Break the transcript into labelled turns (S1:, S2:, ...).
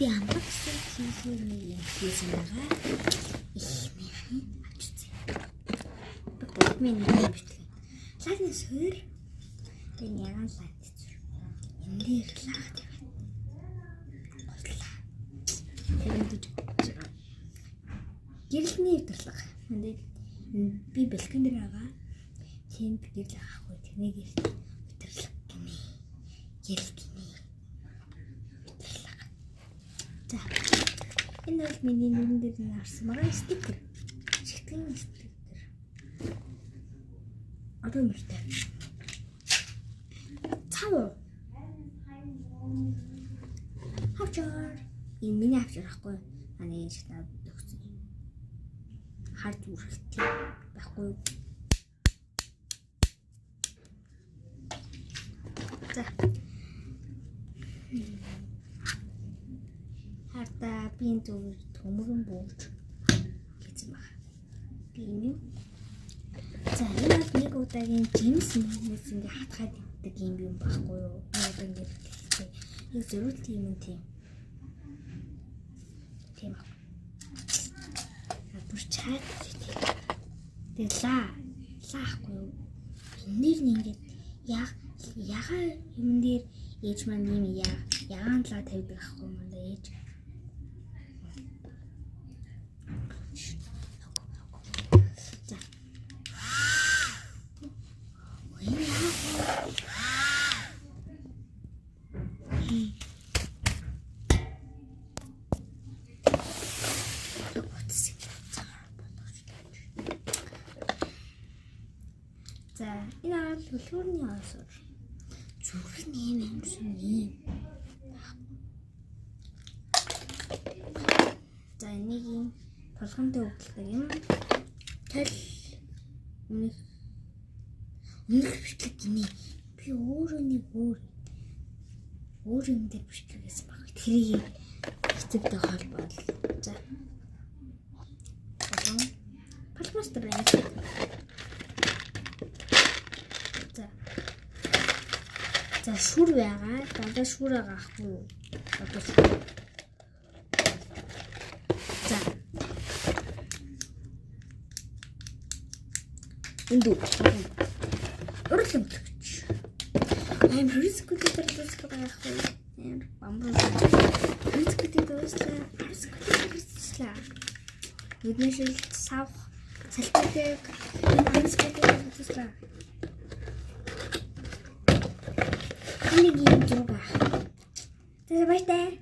S1: Би амбарсан хийхээр нэг юм хийсэн байгаа. Ихний авч үзье. Миний бичлэг. Лайны суур. Ben yagan лайт зүр. Эндээр лаад яваа. Гослаа. Тэрэнд гэрэлтний өдөрлөг. Би бэлгэн дээр байгаа. Тэнд гэрэл авахгүй. Тэнийг өдөрлөг гинэ. Гэрэлтний өдөрлөг. За. Энэ бол миний нүрэн дээр нарсан байгаа стикер. Шигтгэн стикер. Одоо мөртэй. Цав. Хавчаар. Энэ миний хавчаар ахгүй. Аны шиг надад өгсөн. Хард үргэлтэй байхгүй. За. Харта би энэ төмөрөн бууж гэсэн байна. Би энэ. За энэ бол нэг удаагийн Джеймс Мэнс ингээ хатгаад иддэг юм байхгүй юу? Яг ингээ хэлсэн. Яг зөвхөн тийм юм тийм. Тийм аа. Бүр чаад тийм. Лаахгүй юу? Энээр нь ингээ ягаа юм дээр ээж маань юм ягаан лаа тавьдаг ахгүй юм да ээж. За энэ бол хөлгөрний осор. Зүрх нэм юмсан юм. За нэг юм толгомтой өгдөг юм. Тал үнэх бичлэг гинэ. Би өөрөө нэг өөр юм дээр бичлэг гэсэн баг. Тэрийг хэцүүтэй холбоол. За. Палмастер байна. За шүр байгаа. Дандаа шүр байгаа ахгүй юу? Одоо шүр. За. Эндүү. Өрлөм төгч. I'm risky to this ахгүй юу? Бамбар. Risky to this. Бидний шил сав салхидаг. Risky to this. Нэг юм зүг. Тэр баяртай.